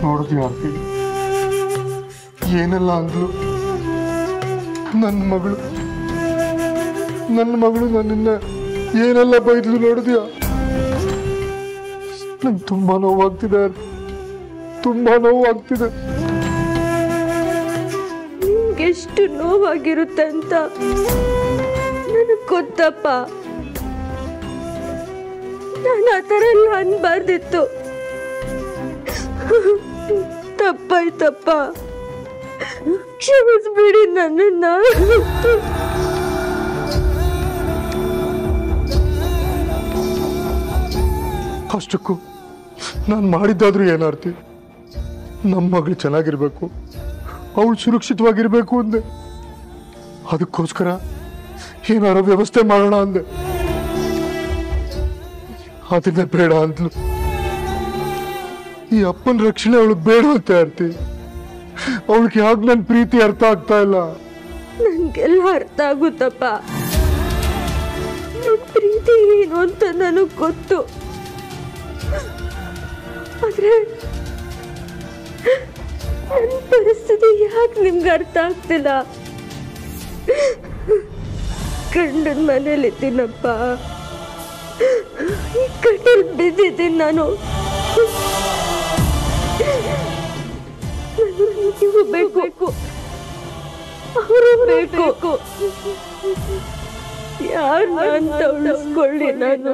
ನೋಡಿದ್ವಿ ಆರ್ತಿ, ಏನೆಲ್ಲ ಅಂದ್ಲು. ನನ್ನ ಮಗಳು ನನ್ನನ್ನ ಏನೆಲ್ಲ ಬೈದ್ಲು ನೋಡಿದ್ಯಾ? ನಂಗೆ ತುಂಬಾ ನೋವಾಗ್ತಿದೆ, ತುಂಬಾ ನೋವಾಗ್ತಿದೆ. ನಿಮ್ಗೆಷ್ಟು ನೋವಾಗಿರುತ್ತೆ ಅಂತ ನನಗೆ ಗೊತ್ತಪ್ಪ. ನಾನು ಆ ಥರ ಎಲ್ಲ ಅನ್ಬಾರ್ದಿತ್ತು. ತಪ್ಪಾಯ್ತಪ್ಪ, ಕ್ಷಮಿಸ್ಬಿಡಿ ನನ್ನನ್ನ. ಅಷ್ಟಕ್ಕೂ ನಾನು ಮಾಡಿದ್ದಾದ್ರೂ ಏನಾರ್ತಿ, ನಮ್ಮ ಮಗಳು ಚೆನ್ನಾಗಿರ್ಬೇಕು, ಅವಳು ಸುರಕ್ಷಿತವಾಗಿರ್ಬೇಕು ಅಂದೆ. ಅದಕ್ಕೋಸ್ಕರ ಏನಾರ ವ್ಯವಸ್ಥೆ ಮಾಡೋಣ ಅಂದೆ. ಅದನ್ನೇ ಬೇಡ ಅಂದ್ಲು. ಈ ಅಪ್ಪನ ರಕ್ಷಣೆ ಅವಳಿಗೆ ಬೇಡ ಅಂತ ಆರ್ತಿ. ಅವಳಿಗೆ ಯಾಕೆ ನನ್ನ ಪ್ರೀತಿ ಅರ್ಥ ಆಗ್ತಾ ಇಲ್ಲ? ನನ್ಗೆಲ್ಲ ಅರ್ಥ ಆಗುತ್ತಪ್ಪ. ನನ್ನ ಪ್ರೀತಿ ಏನು ಅಂತ ನನಗೆ ಗೊತ್ತು. ಆದ್ರೆ ನನ್ನ ಪರಿಸ್ಥಿತಿ ಯಾಕೆ ನಿಮ್ಗೆ ಅರ್ಥ ಆಗ್ತಿಲ್ಲ? ಗಂಡನ ಮನೇಲಿದ್ದೀನಪ್ಪ, ಈ ಕಟ್ಟಲ್ಲಿ ಬಿದ್ದಿದ್ದೀನಿ ನಾನು. ನೀವು ಬೇಕು, ಅವರು ಬೇಕು. ಯಾರು ಅಂತ ಉಳಿಸ್ಕೊಳ್ಳಿ ನಾನು.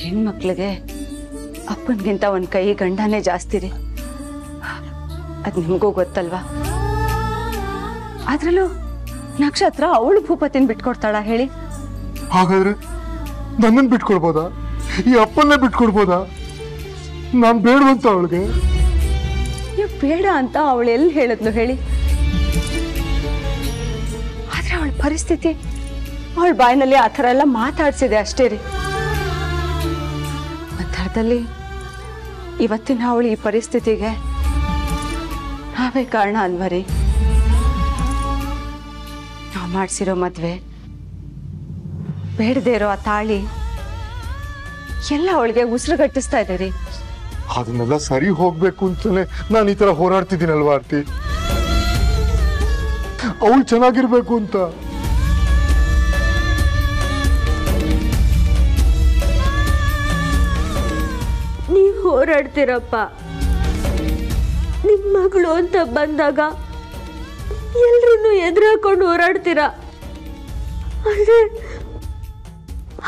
ಹೆಣ್ಮಕ್ಳಿಗೆ ಅಪ್ಪನಿಗಿಂತ ಒಂದು ಕೈ ಗಂಡನೇ ಜಾಸ್ತಿ ರೀ. ಅದು ನಿಮಗೂ ಗೊತ್ತಲ್ವಾ? ಆದ್ರಲ್ಲೂ ನಕ್ಷತ್ರ ಅವಳು ಭೂಪತಿನ ಬಿಟ್ಕೊಡ್ತಾಳ ಹೇಳಿ? ಹಾಗಾದ್ರೆ ನನ್ನನ್ನು ಬಿಟ್ಕೊಡ್ಬೋದಾ? ಈ ಅಪ್ಪನ್ನೇ ಬಿಟ್ಕೊಡ್ಬೋದಾ? ನಾನು ಬೇಡವಂತ ಅವಳಿಗೆ. ನೀವು ಬೇಡ ಅಂತ ಅವಳು ಎಲ್ಲಿ ಹೇಳಿದ್ಲು ಹೇಳಿ? ಆದ್ರೆ ಅವಳ ಪರಿಸ್ಥಿತಿ ಅವಳ ಬಾಯಿನಲ್ಲಿ ಆ ಥರ ಎಲ್ಲ ಮಾತಾಡ್ಸಿದೆ ಅಷ್ಟೇ ರೀ. ಒಂಥರದಲ್ಲಿ ಇವತ್ತಿನ ಅವಳು ಈ ಪರಿಸ್ಥಿತಿಗೆ ನಾವೇ ಕಾರಣ ಅಲ್ವಾ ರೀ? ನಾವು ಮಾಡಿಸಿರೋ ಮದ್ವೆ, ಬೇಡದೇ ಇರೋ ಆ ತಾಳಿ ಎಲ್ಲ ಅವಳಿಗೆ ಉಸಿರುಗಟ್ಟಿಸ್ತಾ ಇದೆ ರೀ. ಅದನ್ನೆಲ್ಲ ಸರಿ ಹೋಗ್ಬೇಕು ಅಂತಾನೆ ನಾನು ಈ ತರ ಹೋರಾಡ್ತಿದ್ದೀನಲ್ವಾ ಆರ್ತಿ? ಅವಳು ಚೆನ್ನಾಗಿರ್ಬೇಕು ಅಂತ. ನೀವು ಹೋರಾಡ್ತೀರಪ್ಪ. ನಿಮ್ಮ ಮಗಳು ಅಂತ ಬಂದಾಗ ಎಲ್ರನ್ನೂ ಎದುರಾಕೊಂಡು ಹೋರಾಡ್ತೀರಾ. ಆದ್ರೆ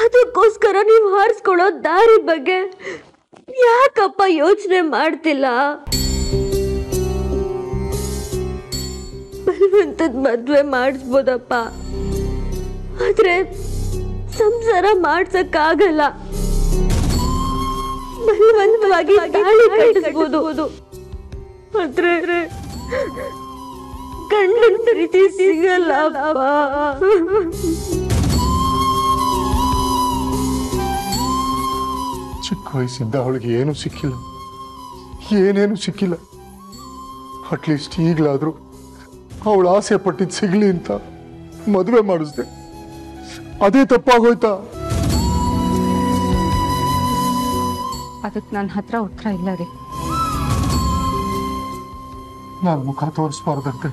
ಅದಕ್ಕೋಸ್ಕರ ನೀವು ಹಾರಿಸ್ಕೊಳ್ಳೋ ದಾರಿ ಬಗ್ಗೆ ಯಾಕಪ್ಪ ಯೋಚನೆ ಮಾಡ್ತಿಲ್ಲ? ಬಲವಂತದ ಮದ್ವೆ ಮಾಡಿಸ್ಬೋದಪ್ಪ, ಆದ್ರೆ ಸಂಸಾರ ಮಾಡ್ಸಕ್ಕಾಗಲ್ಲ. ಬಲವಂತವಾಗಿ ತಾಳಿ ಕಟ್ಟಿಸ್ಬೋದು, ಆದ್ರೆ ಗಂಡನ ಪ್ರೀತಿ ಸಿಗಲ್ಲ. ಚಿಕ್ಕ ವಯಸ್ಸಿಂದ ಅವಳಿಗೆ ಏನೂ ಸಿಕ್ಕಿಲ್ಲ, ಏನೇನು ಸಿಕ್ಕಿಲ್ಲ. ಅಟ್ಲೀಸ್ಟ್ ಈಗಲಾದ್ರೂ ಅವಳು ಆಸೆ ಪಟ್ಟಿದ್ದು ಸಿಗ್ಲಿ ಅಂತ ಮದುವೆ ಮಾಡಿಸ್ದೆ. ಅದೇ ತಪ್ಪಾಗೋಯ್ತಾ? ಅದಕ್ಕೆ ನನ್ನ ಹತ್ರ ಉತ್ತರ ಇಲ್ಲ ರೀ. ನಾನು ಮುಖ ತೋರಿಸ್ಬಾರ್ದಂತೆ,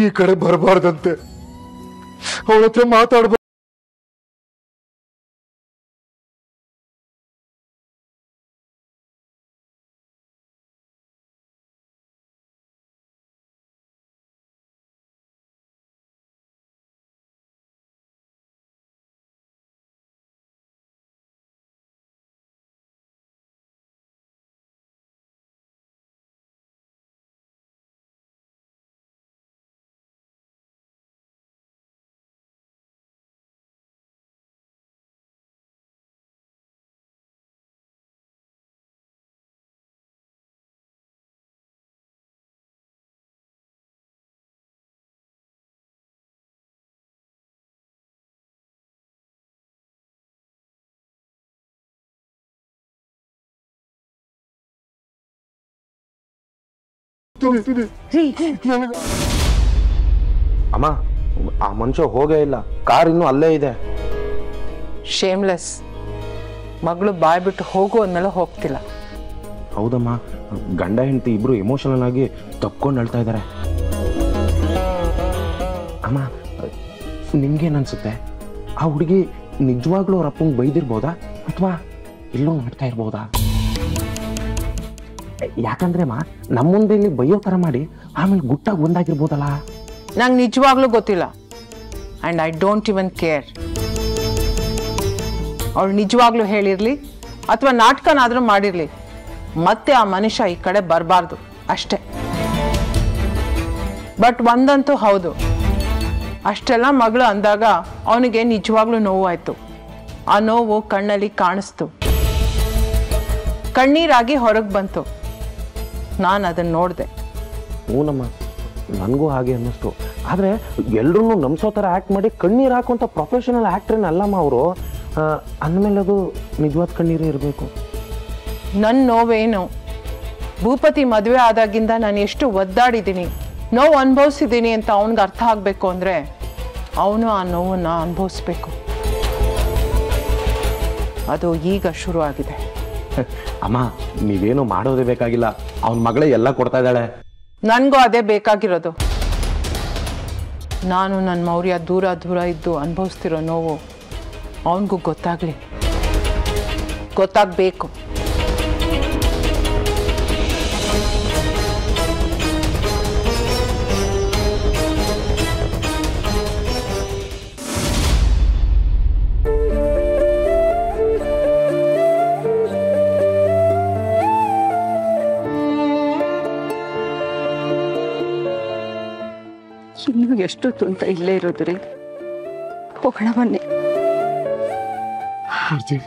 ಈ ಕಡೆ ಬರಬಾರ್ದಂತೆ, ಅವಳ ಹತ್ರ ಮಾತಾಡ್ಬಾರ್ದು. ಹೋಗ್ತೀನಿ. ಅಮ್ಮ ಆ ಮನುಷ್ಯ ಹೋಗೇ ಇಲ್ಲ, ಕಾರ್ ಇನ್ನೂ ಅಲ್ಲೇ ಇದೆ. ಶೇಮ್ಲೆಸ್. ಮಗಳು ಬಾಯ್ ಬಿಟ್ಟು ಹೋಗು ಅಂದ್ಮೇಲೆ ಹೋಗ್ತಿಲ್ಲ. ಹೌದಮ್ಮ, ಗಂಡ ಹೆಂಡತಿ ಇಬ್ರು ಎಮೋಷನಲ್ ಆಗಿ ತಪ್ಕೊಂಡು ಅಳ್ತಾ ಇದ್ದಾರೆ. ಅಮ್ಮ ನಿಮ್ಗೇನ್ ಅನ್ಸುತ್ತೆ, ಆ ಹುಡುಗಿ ನಿಜವಾಗ್ಲೂ ಅವ್ರ ಅಪ್ಪಂಗೆ ಬೈದಿರ್ಬೋದಾ ಅಥವಾ ಇಲ್ಲೂ ಮಾಡ್ತಾ ಇರ್ಬೋದಾ? ಯಾಕಂದ್ರೆ ನಮ್ಮ ಮುಂದೆ ಇಲ್ಲಿ ಬೈಯೋ ತರ ಮಾಡಿ ಆಮೇಲೆ ಗುಟ್ಟಾಗಿ ಒಂದಾಗಿರ್ಬೋದಲ್ಲ. ನಂಗೆ ನಿಜವಾಗ್ಲೂ ಗೊತ್ತಿಲ್ಲ. And I don't even care. ಅವಳು ನಿಜವಾಗ್ಲೂ ಹೇಳಿರ್ಲಿ ಅಥವಾ ನಾಟಕನಾದ್ರೂ ಮಾಡಿರ್ಲಿ, ಮತ್ತೆ ಆ ಮನುಷ್ಯ ಈ ಕಡೆ ಬರಬಾರ್ದು ಅಷ್ಟೇ. ಬಟ್ ಒಂದಂತೂ ಹೌದು, ಅಷ್ಟೆಲ್ಲ ಮಗಳು ಅಂದಾಗ ಅವನಿಗೆ ನಿಜವಾಗ್ಲೂ ನೋವಾಯ್ತು. ಆ ನೋವು ಕಣ್ಣಲ್ಲಿ ಕಾಣಿಸ್ತು, ಕಣ್ಣೀರಾಗಿ ಹೊರಗೆ ಬಂತು. ನಾನು ಅದನ್ನು ನೋಡಿದೆ. ಹೂನಮ್ಮ, ನನಗೂ ಹಾಗೆ ಅನ್ನಿಸ್ತು. ಆದರೆ ಎಲ್ಲರೂ ನಂಬಿಸೋ ಥರ ಆ್ಯಕ್ಟ್ ಮಾಡಿ ಕಣ್ಣೀರು ಹಾಕುವಂಥ ಪ್ರೊಫೆಷನಲ್ ಆ್ಯಕ್ಟ್ರೇನ ಅಲ್ಲಮ್ಮ ಅವರು. ಅಂದಮೇಲೆ ಅದು ನಿಜವಾದ ಕಣ್ಣೀರೇ ಇರಬೇಕು. ನನ್ನ ನೋವೇನು, ಭೂಪತಿ ಮದುವೆ ಆದಾಗಿಂದ ನಾನು ಎಷ್ಟು ಒದ್ದಾಡಿದ್ದೀನಿ, ನೋವು ಅನುಭವಿಸಿದ್ದೀನಿ ಅಂತ ಅವನಿಗೆ ಅರ್ಥ ಆಗಬೇಕು ಅಂದರೆ ಅವನು ಆ ನೋವನ್ನು ಅನುಭವಿಸ್ಬೇಕು. ಅದು ಈಗ ಶುರು ಆಗಿದೆ. ಅಮ್ಮ ನೀವೇನು ಮಾಡೋದೇ ಬೇಕಾಗಿಲ್ಲ, ಅವನ ಮಗಳೇ ಎಲ್ಲ ಕೊಡ್ತಾ ಇದ್ದಾಳೆ. ನನಗೂ ಅದೇ ಬೇಕಾಗಿರೋದು. ನಾನು ನನ್ನ ಮೌರ್ಯ ದೂರ ದೂರ ಇದ್ದು ಅನುಭವಿಸ್ತಿರೋ ನೋವು ಅವನಿಗೂ ಗೊತ್ತಾಗಲಿ, ಗೊತ್ತಾಗಬೇಕು. ಇನ್ನು ಎಷ್ಟೊತ್ತು ಅಂತ ಇಲ್ಲೇ ಇರೋದು ರೀ? ಹೋಗೋಣ ಬನ್ನಿ. ಆರ್ತಿ,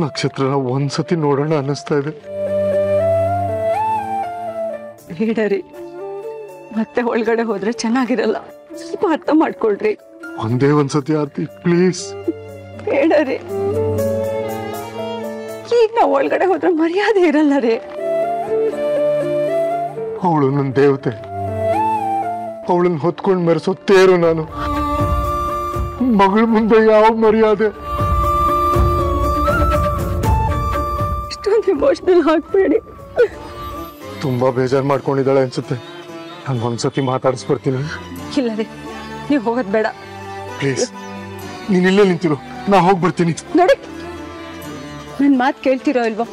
ನಕ್ಷತ್ರನ ಒಂದ್ಸತಿ ನೋಡೋಣ ಅನ್ನಿಸ್ತಾ ಇದೆ. ಬೇಡರಿ, ಮತ್ತೆ ಒಳಗಡೆ ಹೋದ್ರೆ ಚೆನ್ನಾಗಿರಲ್ಲ. ಸ್ವಲ್ಪ ಅರ್ಥ ಮಾಡ್ಕೊಳ್ರಿ. ಒಂದೇ ಒಂದ್ಸತಿ ಆರ್ತಿ, ಪ್ಲೀಸ್. ಬೇಡರಿ, ಈಗ ನಾವು ಒಳಗಡೆ ಹೋದ್ರೆ ಮರ್ಯಾದೆ ಇರಲ್ಲ ರೀ. ಅವಳು ನನ್ನ ದೇವತೆ, ಅವಳನ್ನ ಹೊತ್ಕೊಂಡು ಮೆರೆಸೋ ತೇರು ನಾನು. ಮಗಳ ಮುಂದೆ ಯಾವ ಮರ್ಯಾದೆ? ಇಷ್ಟೊಂದು ಎಮೋಷನಲ್ ಹಾಕ್ಬೇಡಿ. ತುಂಬಾ ಬೇಜಾರು ಮಾಡ್ಕೊಂಡಿದ್ದಾಳೆ ಅನ್ಸುತ್ತೆ. ನಾನು ಒಂದ್ಸತಿ ಮಾತಾಡಿಸ್ಬರ್ತೀನಿ. ಇಲ್ಲ ರೀ, ನೀವು ಹೋಗೋದ್ ಬೇಡ. ಪ್ಲೀಸ್, ನೀನ್ ಇಲ್ಲೇ ನಿಂತಿರು, ನಾ ಹೋಗ್ಬರ್ತೀನಿ. ನೋಡಿ, ನನ್ ಮಾತು ಕೇಳ್ತಿರೋ ಇಲ್ವೋ?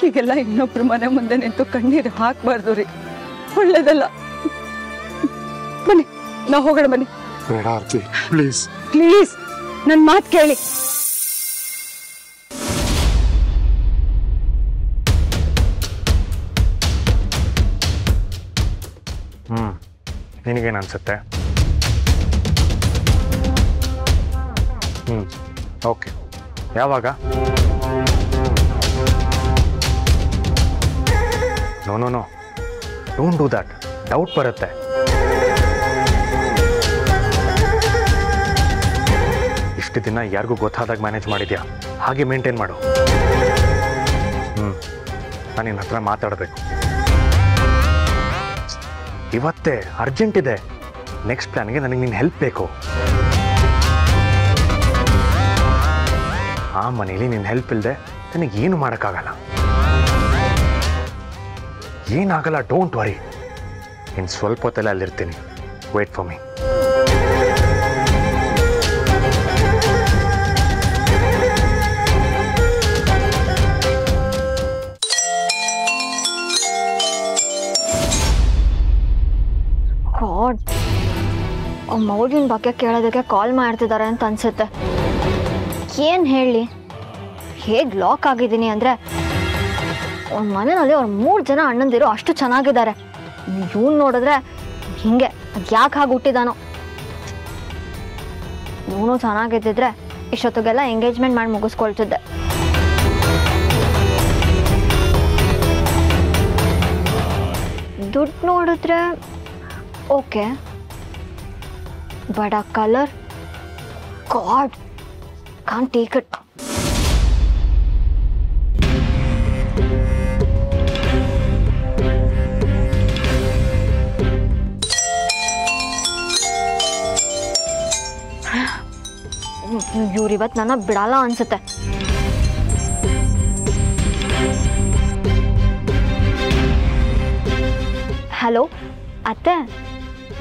ಹೀಗೆಲ್ಲ ಇನ್ನೊಬ್ರು ಮನೆ ಮುಂದೆ ನಿಂತು ಕಣ್ಣೀರು ಹಾಕ್ಬಾರ್ದು ರೀ, ಒಳ್ಳೇದಲ್ಲ. ಬನ್ನಿ, ನಾವು ಹೋಗೋಣ ಬನ್ನಿ. ಬೇಡ ಆರ್ತಿ, ಪ್ಲೀಸ್ ಪ್ಲೀಸ್, ನನ್ ಮಾತು ಕೇಳಿ. ನಿನಗೇನು ಅನ್ಸುತ್ತೆ? ಓಕೆ, ಯಾವಾಗ? No no no, don't do that. Doubt ಬರುತ್ತೆ. ಇಷ್ಟು ದಿನ ಯಾರಿಗೂ ಗೊತ್ತಾದಾಗ ಮ್ಯಾನೇಜ್ ಮಾಡಿದ್ಯಾ, ಹಾಗೆ ಮೇಂಟೈನ್ ಮಾಡು. ನಾನು ನಿನ್ನ ಹತ್ರ ಮಾತಾಡಬೇಕು ಇವತ್ತೇ, ಅರ್ಜೆಂಟ್ ಇದೆ. ನೆಕ್ಸ್ಟ್ ಪ್ಲಾನ್ಗೆ ನನಗೆ ನಿನ್ನ ಹೆಲ್ಪ್ ಬೇಕು. ಆ ಮನೇಲಿ ನಿನ್ನ ಹೆಲ್ಪ್ ಇಲ್ಲದೆ ನನಗೇನು ಮಾಡೋಕ್ಕಾಗಲ್ಲ. ಏನಾಗಲ್ಲ, ಡೋಂಟ್ ವರಿ. ಇನ್ನು ಸ್ವಲ್ಪ ಹೊತ್ತಲ್ಲೇ ಅಲ್ಲಿರ್ತೀನಿ. Wait for me. ಗಾಡ್, ಮೌರ್ಯನ ಬಗ್ಗೆ ಕೇಳೋದಕ್ಕೆ ಕಾಲ್ ಮಾಡ್ತಿದ್ದಾರೆ ಅಂತ ಅನ್ಸುತ್ತೆ. ಏನು ಹೇಳಿ, ಹೇಗೆ ಲಾಕ್ ಆಗಿದ್ದೀನಿ ಅಂದರೆ, ಅವ್ನ ಮನೆಯಲ್ಲಿ ಅವ್ರು 3 ಜನ ಅಣ್ಣಂದಿರು ಅಷ್ಟು ಚೆನ್ನಾಗಿದ್ದಾರೆ. ಇವ್ನು ನೋಡಿದ್ರೆ ಹಿಂಗೆ, ಅದು ಯಾಕೆ ಹಾಗೆ ಹುಟ್ಟಿದಾನೋ. ಇವನು ಚೆನ್ನಾಗಿದ್ದಿದ್ರೆ ಇಷ್ಟೊತ್ತಿಗೆಲ್ಲ ಎಂಗೇಜ್ಮೆಂಟ್ ಮಾಡಿ ಮುಗಿಸ್ಕೊಳ್ತಿದ್ದೆ. ದುಡ್ಡು ನೋಡಿದ್ರೆ ಓಕೆ, ಬಟ್ ಆ colour, god, can't take it. ಇವ್ರಿವತ್ತು ನನ್ನ ಬಿಡಲ್ಲ ಅನ್ಸುತ್ತೆ. ಹಲೋ ಅತ್ತೆ.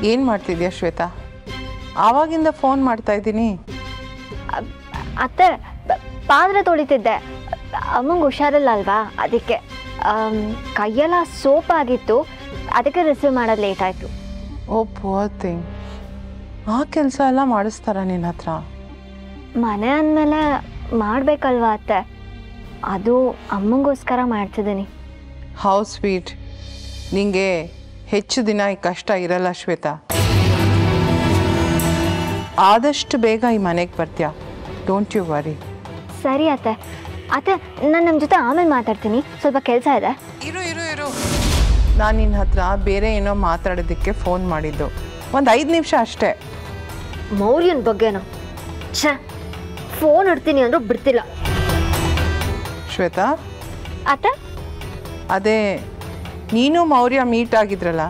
ಏನು ಮಾಡ್ತಿದ್ಯಾ ಶ್ವೇತಾ? ಆವಾಗಿಂದ ಫೋನ್ ಮಾಡ್ತಾ ಇದ್ದೀನಿ. ಅತ್ತೆ ಪಾತ್ರೆ ತೊಳಿತಿದ್ದೆ. ಅಮ್ಮಂಗೆ ಹುಷಾರಿಲ್ಲ ಅಲ್ವಾ, ಅದಕ್ಕೆ ಕೈಯೆಲ್ಲ ಸೋಪ್ ಆಗಿತ್ತು, ಅದಕ್ಕೆ ರಿಸೀವ್ ಮಾಡೋದು ಲೇಟ್ ಆಯಿತು. ಓ ಪುವರ್ ಥಿಂಗ್. ಆ ಕೆಲಸ ಎಲ್ಲ ಮಾಡಿಸ್ತಾರ ನಿನ್ನ ಹತ್ರ? ಮನೆ ಅಂದಮೇಲೆ ಮಾಡಬೇಕಲ್ವಾ ಅತ್ತೆ, ಅದು ಅಮ್ಮಂಗೋಸ್ಕರ ಮಾಡ್ತಿದ್ದೀನಿ. How sweet. ನಿಂಗೆ ಹೆಚ್ಚು ದಿನ ಈ ಕಷ್ಟ ಇರಲ್ಲ ಶ್ವೇತಾ. ಆದಷ್ಟು ಬೇಗ ಈ ಮನೆಗೆ ಬರ್ತೀಯ. Don't you worry. ಸರಿ ಅತ್ತೆ. ಅತ್ತೆ ನಾನು ನಮ್ಮ ಜೊತೆ ಆಮೇಲೆ ಮಾತಾಡ್ತೀನಿ, ಸ್ವಲ್ಪ ಕೆಲಸ ಇದೆ. ಇರು ಇರು ಇರು, ನಾನು ನಿನ್ನ ಹತ್ರ ಬೇರೆ ಏನೋ ಮಾತಾಡೋದಕ್ಕೆ ಫೋನ್ ಮಾಡಿದ್ದು. ಒಂದು 5 ನಿಮಿಷ ಅಷ್ಟೇ. ಮೌರ್ಯನ ಬಗ್ಗೆನೋ? ಛೇ, ಫೋನ್ ಇಡ್ತೀನಿ ಅಂದರೂ ಬಿಡ್ತಿಲ್ಲ. ಶ್ವೇತಾ, ಅತ್ತೆ ಅದೇ ನೀನು ಮೌರ್ಯ ಮೀಟ್ ಆಗಿದ್ರಲ್ಲ,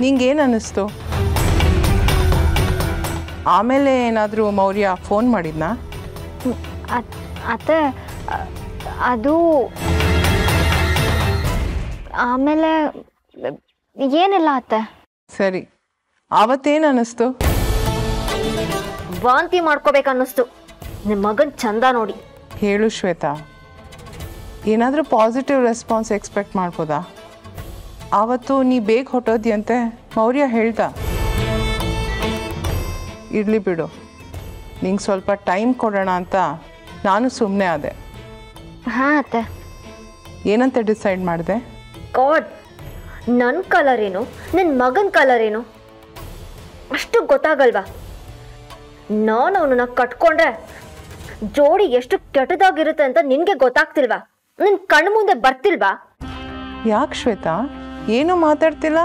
ನಿಂಗೇನು ಅನ್ನಿಸ್ತು? ಆಮೇಲೆ ಏನಾದರೂ ಮೌರ್ಯ ಫೋನ್ ಮಾಡಿದ್ನಾ? ಅತ್ತೆ ಅದು ಆಮೇಲೆ ಏನಿಲ್ಲ ಅತ್ತೆ. ಸರಿ, ಆವತ್ತೇನು ಅನ್ನಿಸ್ತು? ವಾಂತಿ ಮಾಡ್ಕೋಬೇಕನ್ನಿಸ್ತು ನಿಮ್ಮ ಮಗನ ಚಂದ ನೋಡಿ. ಹೇಳು ಶ್ವೇತಾ, ಏನಾದರೂ ಪಾಸಿಟಿವ್ ರೆಸ್ಪಾನ್ಸ್ ಎಕ್ಸ್ಪೆಕ್ಟ್ ಮಾಡ್ಬೋದಾ? ಆವತ್ತು ನೀ ಬೇಗ ಹೊಟ್ಟೋದ್ಯಂತೆ ಮೌರ್ಯ ಹೇಳ್ದ. ಇರಲಿ ಬಿಡು, ನಿಂಗೆ ಸ್ವಲ್ಪ ಟೈಮ್ ಕೊಡೋಣ ಅಂತ ನಾನು ಸುಮ್ಮನೆ ಆದೆ. ಹಾಂ ಅತ್ತೆ. ಏನಂತ ಡಿಸೈಡ್ ಮಾಡಿದೆ? ಗಾಡ್, ನನ್ನ ಕಲರ್ ಏನು, ನನ್ನ ಮಗನ ಕಲರ್ ಏನು ಅಷ್ಟು ಗೊತ್ತಾಗಲ್ವಾ? ನಾನು ಅವನನ್ನ ಕಟ್ಕೊಂಡ್ರೆ ಜೋಡಿ ಎಷ್ಟು ಕೆಟ್ಟದಾಗಿರುತ್ತೆ ಅಂತ ನಿನಗೆ ಗೊತ್ತಾಗ್ತಿಲ್ವಾ? ನಿನ್ನ ಕಣ್ಣು ಮುಂದೆ ಬರ್ತಿಲ್ವಾ? ಯಾಕೆ ಶ್ವೇತಾ ಏನು ಮಾತಾಡ್ತಿಲ್ಲ?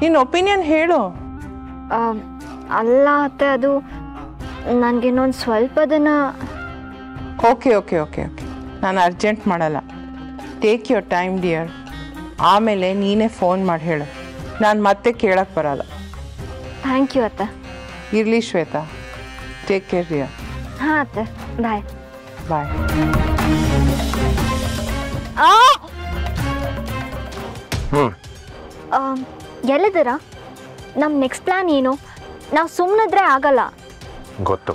ನಿನ್ನ ಒಪಿನಿಯನ್ ಹೇಳು. ಅಲ್ಲ ಅತ್ತೆ, ಅದು ನನಗಿನ್ನೊಂದು ಸ್ವಲ್ಪ ದಿನ. ಓಕೆ ಓಕೆ ಓಕೆ ಓಕೆ, ನಾನು ಅರ್ಜೆಂಟ್ ಮಾಡಲ್ಲ. Take your time dear. ಆಮೇಲೆ ನೀನೇ ಫೋನ್ ಮಾಡಿ ಹೇಳು, ನಾನು ಮತ್ತೆ ಕೇಳಕ್ಕೆ ಬರಲ್ಲ. ಥ್ಯಾಂಕ್ ಯು ಅತ್ತೆ. ಇರಲಿ ಶ್ವೇತಾ, ಟೇಕ್ ಕೇರ್ ಡಿಯರ್. ಹಾಂ ಅತ್ತೆ, ಬಾಯ್ ಬಾಯ್. ಎಲ್ಲಿದ್ದೀರಾ? ನಮ್ಮ ನೆಕ್ಸ್ಟ್ ಪ್ಲ್ಯಾನ್ ಏನು? ನಾವು ಸುಮ್ಮನಿದ್ರೆ ಆಗಲ್ಲ. ಗೊತ್ತು,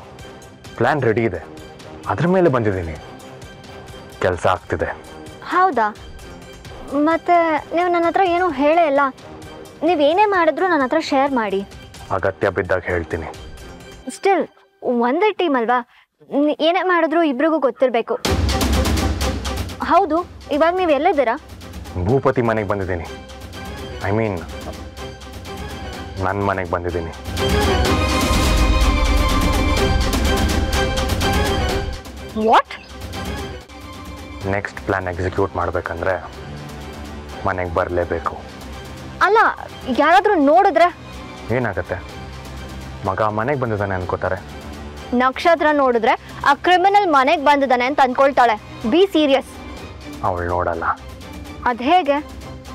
ಪ್ಲ್ಯಾನ್ ರೆಡಿ ಇದೆ, ಅದ್ರ ಮೇಲೆ ಬಂದಿದ್ದೀನಿ. ಕೆಲಸ ಆಗ್ತಿದೆ. ಹೌದಾ? ಮತ್ತೆ ನೀವು ನನ್ನ ಹತ್ರ ಏನೂ ಹೇಳೇ ಇಲ್ಲ. ನೀವೇನೇ ಮಾಡಿದ್ರು ನನ್ನ ಹತ್ರ ಶೇರ್ ಮಾಡಿ. ಅಗತ್ಯ ಬಿದ್ದಾಗ ಹೇಳ್ತೀನಿ. ಸ್ಟಿಲ್ ಒಂದೇ ಟೀಮ್ ಅಲ್ವಾ, ಏನೇ ಮಾಡಿದ್ರು ಇಬ್ರಿಗೂ ಗೊತ್ತಿರಬೇಕು. ಹೌದು, ಇವಾಗ ನೀವು ಎಲ್ಲಿದ್ದೀರಾ? ಭೂಪತಿ ಮನೆಗೆ ಬಂದಿದ್ದೀನಿ. ಐ ಮೀನ್ ನನ್ನ ಮನೆಗೆ ಬಂದಿದ್ದೀನಿ. ವಾಟ್? ನೆಕ್ಸ್ಟ್ ಪ್ಲ್ಯಾನ್ ಎಕ್ಸಿಕ್ಯೂಟ್ ಮಾಡಬೇಕಂದ್ರೆ ಮನೆಗೆ ಬರಲೇಬೇಕು. ಅಲ್ಲ, ಯಾರಾದರೂ ನೋಡಿದ್ರೆ ಏನಾಗತ್ತೆ? ಮಗ ಮನೆಗೆ ಬಂದಿದ್ದಾನೆ ಅನ್ಕೋತಾರೆ. ನಕ್ಷತ್ರ ನೋಡಿದ್ರೆ ಆ ಕ್ರಿಮಿನಲ್ ಮನೆಗೆ ಬಂದಿದ್ದಾನೆ ಅಂತ ಅನ್ಕೊಳ್ತಾಳೆ. Be serious. ಅವಳು ನೋಡಲ್ಲ. ಅದು ಹೇಗೆ?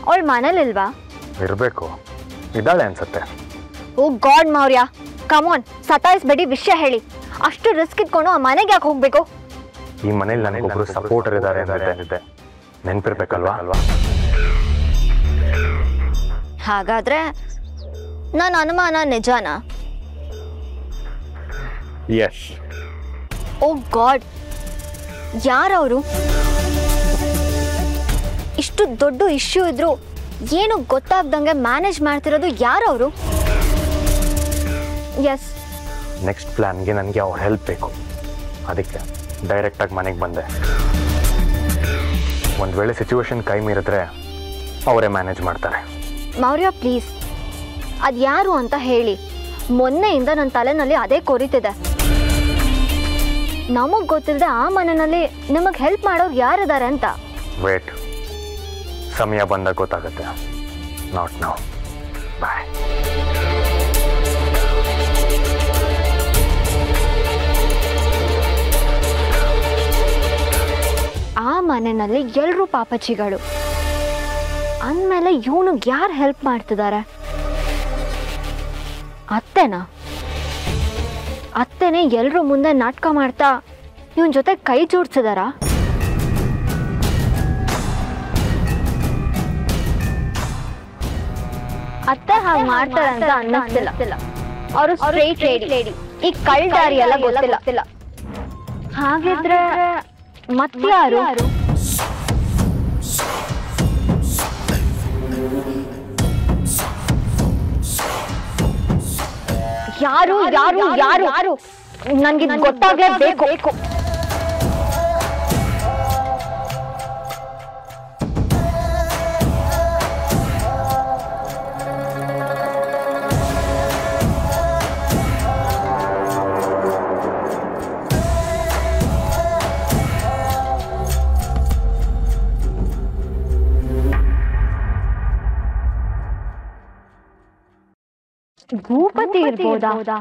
ಅವಳು ಮನೇಲಿಲ್ವಾ? ಇರಬೇಕು, ಇದ್ದಾಳೆ ಅನ್ಸತ್ತೆ. ಓ ಗಾಡ್ ಮೌರ್ಯ, ಕಮಾನ್, ಸತಾಯಿಸ್ಬೇಡಿ, ವಿಷಯ ಹೇಳಿ. ಅಷ್ಟು ರಿಸ್ಕ್ ಇಟ್ಕೊಂಡು ಆ ಮನೆಗೆ ಯಾಕೆ ಹೋಗ್ಬೇಕು? ಈ ಮನೇಲಿ ನನಗೊಬ್ರು ಸಪೋರ್ಟರ್ ಇದ್ದಾರೆ ಅಂದಿದ್ದೆ, ನೆನ್ಪಿರ್ಬೇಕಲ್ವಾ? ಹಾಗಾದ್ರೆ ನನ್ನ ಅನುಮಾನ ನಿಜಾನಾ? ಎಸ್. ಓ ಗಾಡ್, ಯಾರವರು? ಇಷ್ಟು ದೊಡ್ಡ ಇಶ್ಯೂ ಇದ್ರು ಏನು ಗೊತ್ತಾಗ್ದಂಗೆ ಮ್ಯಾನೇಜ್ ಮಾಡ್ತಿರೋದು ಯಾರವರು? ಎಸ್. ನೆಕ್ಸ್ಟ್ ಪ್ಲ್ಯಾನ್ಗೆ ನನಗೆ ಅವ್ರ ಹೆಲ್ಪ್ ಬೇಕು. ಅದಕ್ಕೆ ಡೈರೆಕ್ಟಾಗಿ ಮನೆಗೆ ಬಂದೆ. ಒಂದು ವೇಳೆ ಸಿಚುವೇಶನ್ ಕೈ ಮೀರಿದ್ರೆ ಅವರೇ ಮ್ಯಾನೇಜ್ ಮಾಡ್ತಾರೆ. ಮೌರ್ಯ ಪ್ಲೀಸ್, ಅದು ಯಾರು ಅಂತ ಹೇಳಿ. ಮೊನ್ನೆಯಿಂದ ನನ್ನ ತಲೆನಲ್ಲಿ ಅದೇ ಕೊರಿತಿದೆ. ನಮಗೆ ಗೊತ್ತಿಲ್ಲದೆ ಆ ಮನೆಯಲ್ಲಿ ನಿಮಗೆ ಹೆಲ್ಪ್ ಮಾಡೋರು ಯಾರಿದ್ದಾರೆ ಅಂತ. ವೇಟ್, ಸಮಯ ಬಂದಾಗ ಗೊತ್ತಾಗುತ್ತೆ. Not now. ಬಾಯ್. ಆ ಮನೆಯಲ್ಲಿ ಎಲ್ಲರೂ ಪಾಪಚಿಗಳು ಅಂದಮೇಲೆ ಇವನಿಗೆ ಯಾರು ಹೆಲ್ಪ್ ಮಾಡ್ತಿದ್ದಾರೆ? ಅತ್ತೆನಾ? ಅತ್ತೆನೇ ಎಲ್ರೂ ಮುಂದೆ ನಾಟಕ ಮಾಡ್ತಾ ಇವನ್ ಜೊತೆ ಕೈ ಜೋಡ್ಸಿದಾರ? ಅತ್ತೆ ಹಾಗೆ ಮಾಡ್ತಾರೆ ಅಂತ ಅನ್ನಿಸ್ತಿಲ್ಲ. ಅವರು ಸ್ಟ್ರೈಟ್ ಲೇಡಿ, ಈ ಕಳ್ದಾರಿ ಎಲ್ಲ ಗೊತ್ತಿಲ್ಲ. ಹಾಗಿದ್ರೆ ಮತ್ಯಾರು? ಯಾರು ಯಾರು ಯಾರು ಯಾರು ನನ್ಗೆ ಗೊತ್ತಾಗ್ಲೇಬೇಕು. ಭೂಪತಿ ಇರ್ಬೋದಾ?